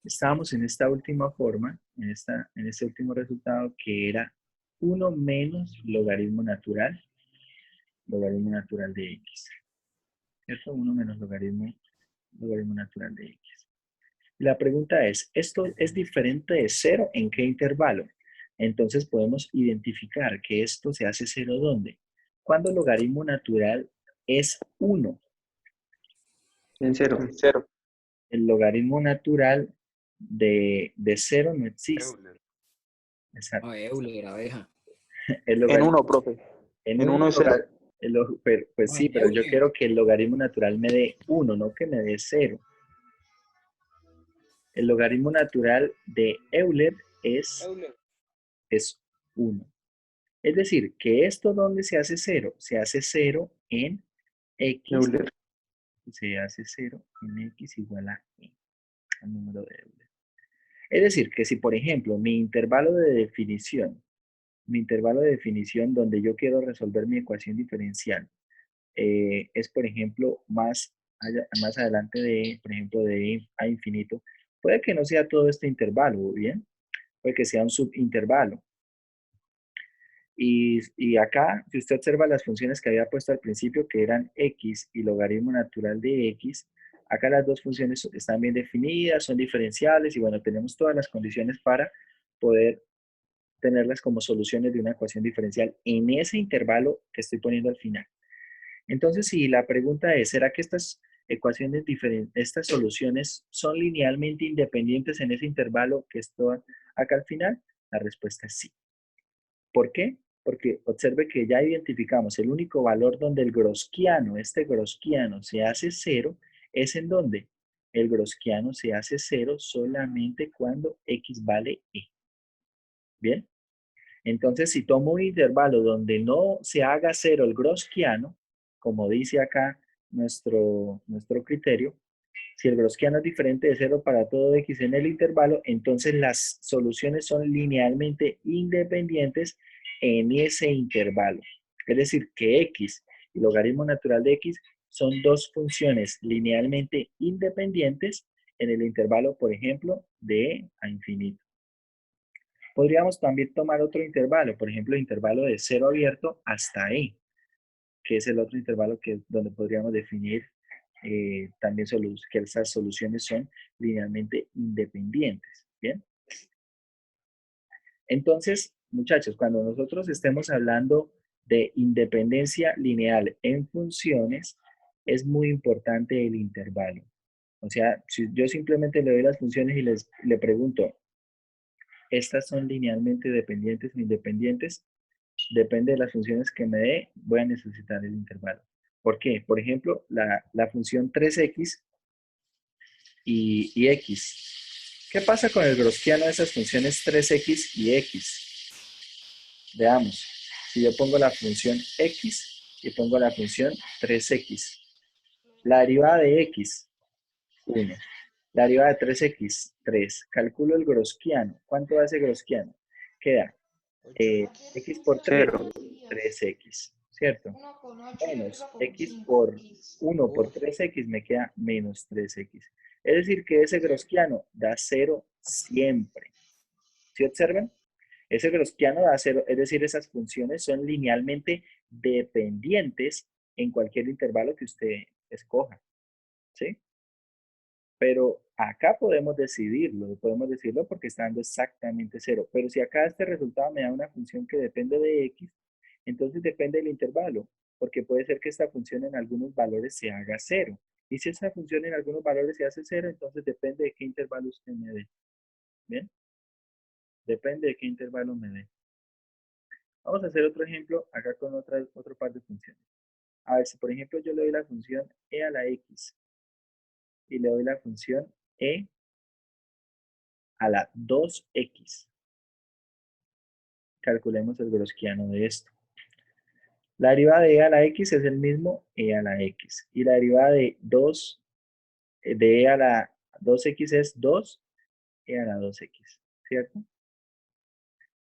Estábamos en esta última forma, en este último resultado, que era 1 menos logaritmo natural de x. ¿Cierto? 1 menos logaritmo natural de x. Y la pregunta es, ¿esto es diferente de 0 en qué intervalo? Entonces podemos identificar que esto se hace 0 ¿dónde? Cuando el logaritmo natural es 1. En cero. El logaritmo natural de 0 no existe. Exacto. No, Euler, abeja. El En logaritmo, uno, profe. en En un uno es cero. logar, pues No, sí, pero yo Euler. quiero que el logaritmo natural me dé 1, no que me dé 0. El logaritmo natural de Euler es 1. Es decir, que esto donde se hace 0, se hace 0 en x, Euler. se hace 0 en x igual a e, al número de Euler. Es decir, que si por ejemplo mi intervalo de definición donde yo quiero resolver mi ecuación diferencial es por ejemplo más adelante de, por ejemplo, de a infinito, puede que no sea todo este intervalo, ¿bien? Puede que sea un subintervalo. Y acá, si usted observa las funciones que había puesto al principio, que eran x y logaritmo natural de x, acá las dos funciones están bien definidas, son diferenciables y bueno, tenemos todas las condiciones para poder tenerlas como soluciones de una ecuación diferencial en ese intervalo que estoy poniendo al final. Entonces, si la pregunta es, ¿será que estas ecuaciones diferentes, estas soluciones son linealmente independientes en ese intervalo que está acá al final? La respuesta es sí. ¿Por qué? Porque observe que ya identificamos el único valor donde el groskiano, este groskiano se hace 0, es en donde el groskiano se hace 0 solamente cuando x vale e. ¿Bien? Entonces, si tomo un intervalo donde no se haga 0 el groskiano, como dice acá nuestro criterio, si el groskiano es diferente de 0 para todo x en el intervalo, entonces las soluciones son linealmente independientes en ese intervalo. Es decir, que x y logaritmo natural de x son dos funciones linealmente independientes en el intervalo, por ejemplo, de e a infinito. Podríamos también tomar otro intervalo, por ejemplo, el intervalo de 0 abierto hasta e, que es el otro intervalo donde podríamos definir también que esas soluciones son linealmente independientes. ¿Bien? Entonces, muchachos, cuando nosotros estemos hablando de independencia lineal en funciones, es muy importante el intervalo. O sea, si yo simplemente le doy las funciones y le pregunto, ¿estas son linealmente dependientes o independientes? Depende de las funciones que me dé, voy a necesitar el intervalo. ¿Por qué? Por ejemplo, la función 3x y x. ¿Qué pasa con el groskiano de esas funciones 3x y x? Veamos. Si yo pongo la función x y pongo la función 3x. La derivada de x, 1. La derivada de 3x, 3. Calculo el groskiano. ¿Cuánto hace groskiano? Queda x por 3, Cero. 3x, ¿cierto? Menos x por 1 por 3x me queda menos 3x. Es decir, que ese groskiano da 0 siempre. ¿Sí observan? Ese groskiano da 0, es decir, esas funciones son linealmente dependientes en cualquier intervalo que usted escoja. ¿Sí? Pero acá podemos decidirlo porque está dando exactamente 0. Pero si acá este resultado me da una función que depende de x, entonces depende del intervalo, porque puede ser que esta función en algunos valores se haga 0. Y si esa función en algunos valores se hace 0, entonces depende de qué intervalo usted me dé. ¿Bien? Depende de qué intervalo me dé. Vamos a hacer otro ejemplo acá con otro par de funciones. A ver, si por ejemplo yo le doy la función e a la x y le doy la función e a la 2x. Calculemos el groskiano de esto. La derivada de e a la x es el mismo e a la x. Y la derivada de e a la 2x es 2 e a la 2x, ¿cierto?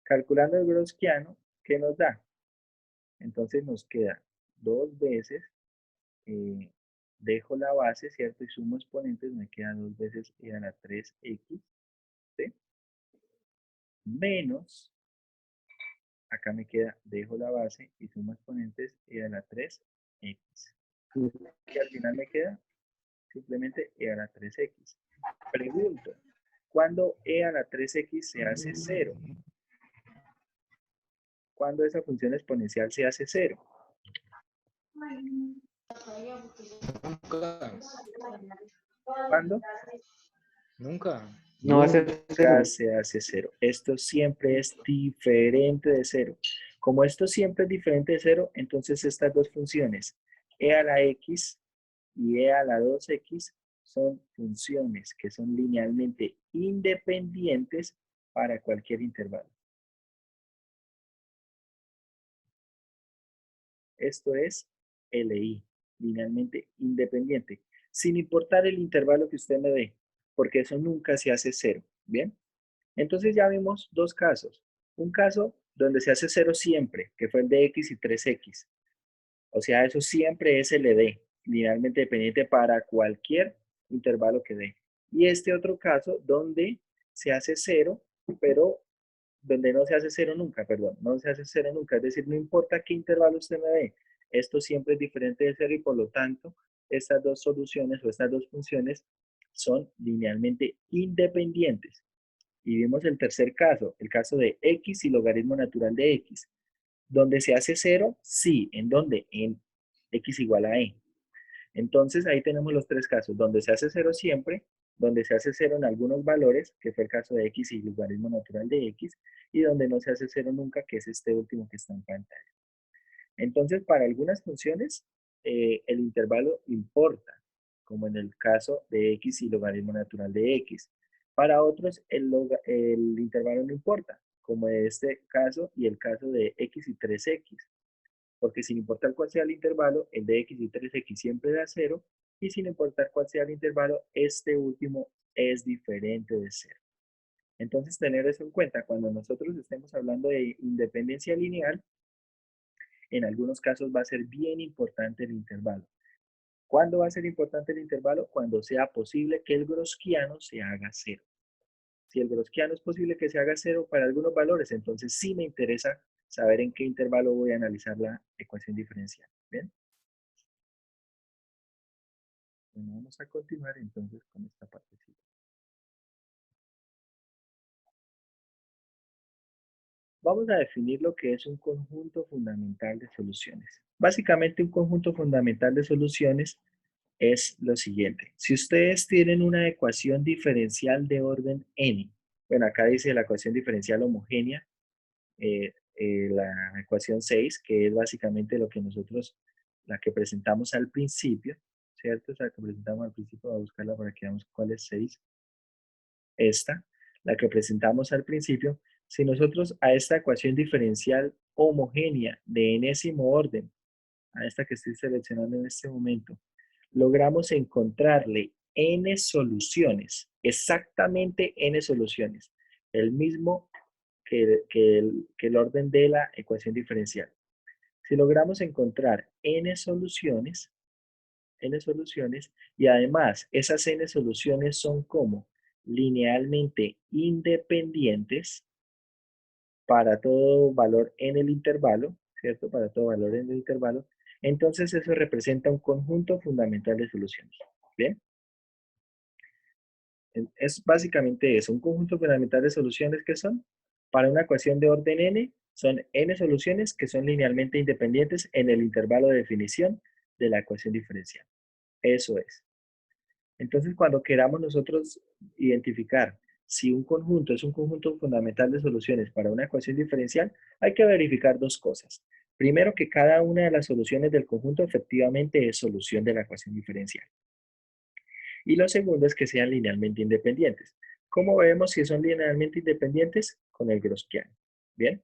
Calculando el groskiano, ¿qué nos da? Entonces nos queda 2 veces dejo la base, ¿cierto? Y sumo exponentes, me queda 2 veces e a la 3x, ¿sí? Menos, acá me queda, dejo la base y sumo exponentes e a la 3x. Y al final me queda simplemente e a la 3x. Pregunto, ¿cuándo e a la 3x se hace 0? ¿Cuándo esa función exponencial se hace 0? Nunca. ¿Cuándo? Nunca. No va a ser Nunca 0. se hace 0. Esto siempre es diferente de 0. Como esto siempre es diferente de 0, entonces estas dos funciones, e a la x y e a la 2x, son funciones que son linealmente independientes para cualquier intervalo. Esto es LI, linealmente independiente, sin importar el intervalo que usted me dé, porque eso nunca se hace 0. ¿Bien? Entonces ya vimos dos casos. Un caso donde se hace 0 siempre, que fue el de x y 3x. O sea, eso siempre es LD, linealmente dependiente para cualquier intervalo que dé. Y este otro caso donde se hace 0, pero donde no se hace 0 nunca, perdón, no se hace 0 nunca. Es decir, no importa qué intervalo usted me dé, esto siempre es diferente de 0 y por lo tanto, estas dos soluciones o estas dos funciones son linealmente independientes. Y vimos el tercer caso, el caso de x y logaritmo natural de x. Donde se hace 0, sí. ¿En dónde? En x igual a e. Entonces ahí tenemos los tres casos, donde se hace 0 siempre, donde se hace 0 en algunos valores, que fue el caso de x y logaritmo natural de x, y donde no se hace 0 nunca, que es este último que está en pantalla. Entonces, para algunas funciones, el intervalo importa, como en el caso de x y logaritmo natural de x. Para otros, el intervalo no importa, como en este caso y el caso de x y 3x. Porque sin importar cuál sea el intervalo, el de x y 3x siempre da 0, y sin importar cuál sea el intervalo, este último es diferente de 0. Entonces, tener eso en cuenta cuando nosotros estemos hablando de independencia lineal, en algunos casos va a ser bien importante el intervalo. ¿Cuándo va a ser importante el intervalo? Cuando sea posible que el Gaussiano se haga 0. Si el Gaussiano es posible que se haga 0 para algunos valores, entonces sí me interesa saber en qué intervalo voy a analizar la ecuación diferencial. ¿Bien? Bueno, vamos a continuar entonces con esta partecita. Vamos a definir lo que es un conjunto fundamental de soluciones. Básicamente, un conjunto fundamental de soluciones es lo siguiente. Si ustedes tienen una ecuación diferencial de orden n, bueno, acá dice la ecuación diferencial homogénea, la ecuación 6, que es básicamente lo que nosotros, la que presentamos al principio, ¿cierto? O sea, que presentamos al principio, voy a buscarla para que veamos cuál es 6. Esta, la que presentamos al principio, si nosotros a esta ecuación diferencial homogénea de enésimo orden, a esta que estoy seleccionando en este momento, logramos encontrarle n soluciones, exactamente n soluciones, el mismo que el orden de la ecuación diferencial. Si logramos encontrar n soluciones, y además esas n soluciones son como linealmente independientes para todo valor en el intervalo, ¿cierto? Para todo valor en el intervalo, entonces eso representa un conjunto fundamental de soluciones. ¿Bien? Es básicamente eso, un conjunto fundamental de soluciones que son, para una ecuación de orden n, son n soluciones que son linealmente independientes en el intervalo de definición de la ecuación diferencial. Eso es. Entonces, cuando queramos nosotros identificar si un conjunto es un conjunto fundamental de soluciones para una ecuación diferencial, hay que verificar dos cosas. Primero, que cada una de las soluciones del conjunto efectivamente es solución de la ecuación diferencial. Y lo segundo es que sean linealmente independientes. ¿Cómo vemos si son linealmente independientes? Con el Gaussiano. ¿Bien?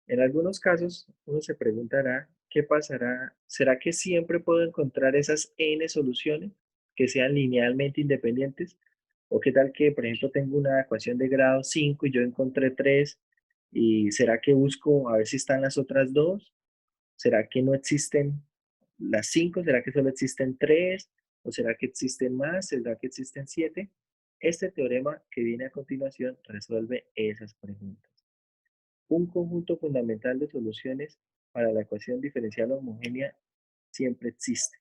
En algunos casos, uno se preguntará, ¿qué pasará? ¿Será que siempre puedo encontrar esas n soluciones que sean linealmente independientes? ¿O qué tal que, por ejemplo, tengo una ecuación de grado 5 y yo encontré 3? ¿Y será que busco a ver si están las otras dos? ¿Será que no existen las 5? ¿Será que solo existen 3? ¿O será que existen más? ¿Será que existen 7? Este teorema que viene a continuación resuelve esas preguntas. Un conjunto fundamental de soluciones para la ecuación diferencial homogénea siempre existe.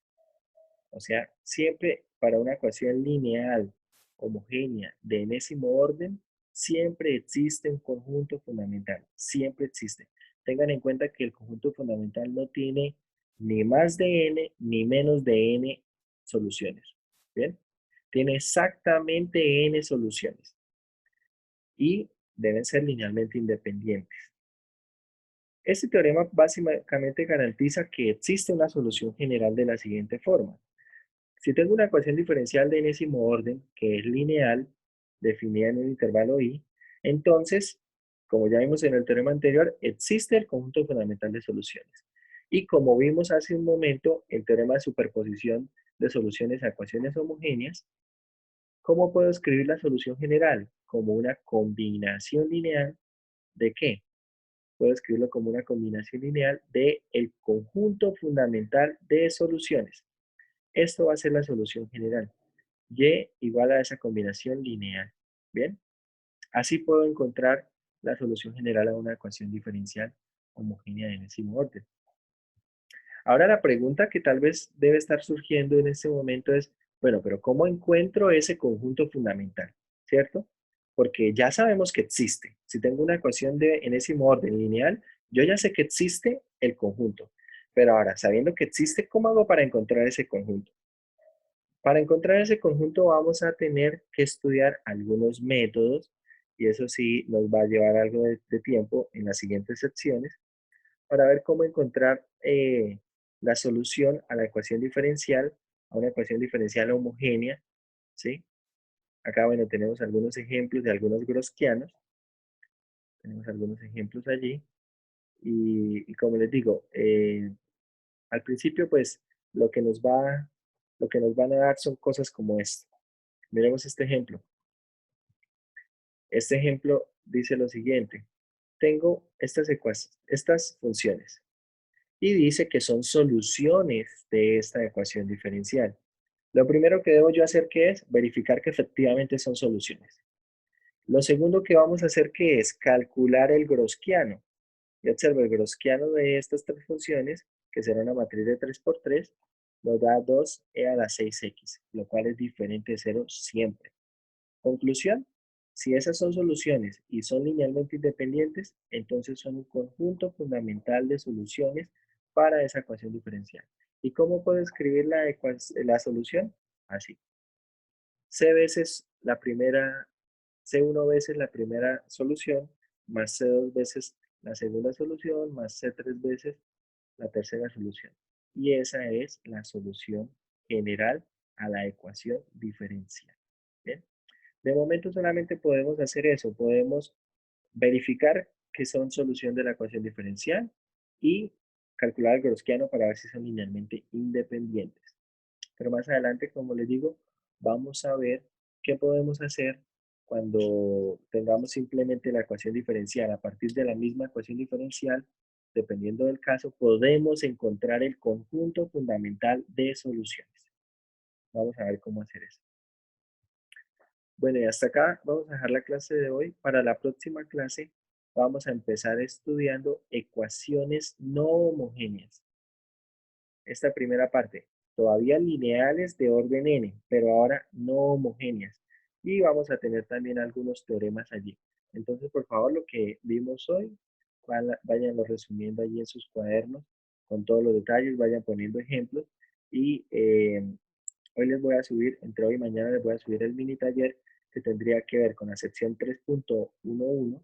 O sea, siempre para una ecuación lineal homogénea de enésimo orden, siempre existe un conjunto fundamental. Siempre existe. Tengan en cuenta que el conjunto fundamental no tiene ni más de n ni menos de n soluciones. ¿Bien? Tiene exactamente n soluciones. Y deben ser linealmente independientes. Este teorema básicamente garantiza que existe una solución general de la siguiente forma. Si tengo una ecuación diferencial de enésimo orden, que es lineal, definida en un intervalo i, entonces, como ya vimos en el teorema anterior, existe el conjunto fundamental de soluciones. Y como vimos hace un momento, el teorema de superposición de soluciones a ecuaciones homogéneas, ¿cómo puedo escribir la solución general? Como una combinación lineal ¿de qué? Puedo escribirlo como una combinación lineal de el conjunto fundamental de soluciones. Esto va a ser la solución general. Y igual a esa combinación lineal. ¿Bien? Así puedo encontrar la solución general a una ecuación diferencial homogénea de enésimo orden. Ahora la pregunta que tal vez debe estar surgiendo en este momento es, bueno, pero ¿cómo encuentro ese conjunto fundamental? ¿Cierto? Porque ya sabemos que existe. Si tengo una ecuación de enésimo orden lineal, yo ya sé que existe el conjunto. Pero ahora, sabiendo que existe, ¿cómo hago para encontrar ese conjunto? Para encontrar ese conjunto vamos a tener que estudiar algunos métodos y eso sí nos va a llevar algo de tiempo en las siguientes secciones para ver cómo encontrar la solución a la ecuación diferencial, a una ecuación diferencial homogénea, ¿sí? Acá, bueno, tenemos algunos ejemplos de algunos grosquianos, tenemos algunos ejemplos allí y como les digo, al principio pues lo que nos va, lo que nos van a dar son cosas como esto. Miremos este ejemplo. Este ejemplo dice lo siguiente. Tengo estas funciones y dice que son soluciones de esta ecuación diferencial. Lo primero que debo yo hacer que es verificar que efectivamente son soluciones. Lo segundo que vamos a hacer que es calcular el grosquiano. Y observo el grosquiano de estas tres funciones, que será una matriz de 3 por 3, nos da 2e a la 6x, lo cual es diferente de 0 siempre. Conclusión, si esas son soluciones y son linealmente independientes, entonces son un conjunto fundamental de soluciones para esa ecuación diferencial. ¿Y cómo puedo escribir la solución? Así. C veces la primera, C1 veces la primera solución, más C2 veces la segunda solución, más C3 veces la tercera solución. Y esa es la solución general a la ecuación diferencial. ¿Bien? De momento solamente podemos hacer eso, podemos verificar que son solución de la ecuación diferencial y calcular el grosquiano para ver si son linealmente independientes. Pero más adelante, como les digo, vamos a ver qué podemos hacer cuando tengamos simplemente la ecuación diferencial. A partir de la misma ecuación diferencial, dependiendo del caso, podemos encontrar el conjunto fundamental de soluciones. Vamos a ver cómo hacer eso. Bueno, y hasta acá vamos a dejar la clase de hoy. Para la próxima clase vamos a empezar estudiando ecuaciones no homogéneas. Esta primera parte, todavía lineales de orden n, pero ahora no homogéneas. Y vamos a tener también algunos teoremas allí. Entonces, por favor, lo que vimos hoy, váyanlo resumiendo allí en sus cuadernos con todos los detalles, vayan poniendo ejemplos. Y hoy les voy a subir, entre hoy y mañana les voy a subir el mini taller que tendría que ver con la sección 3.11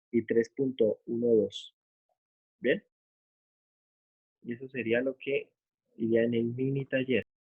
y 3.12. ¿Bien? Y eso sería lo que iría en el mini taller.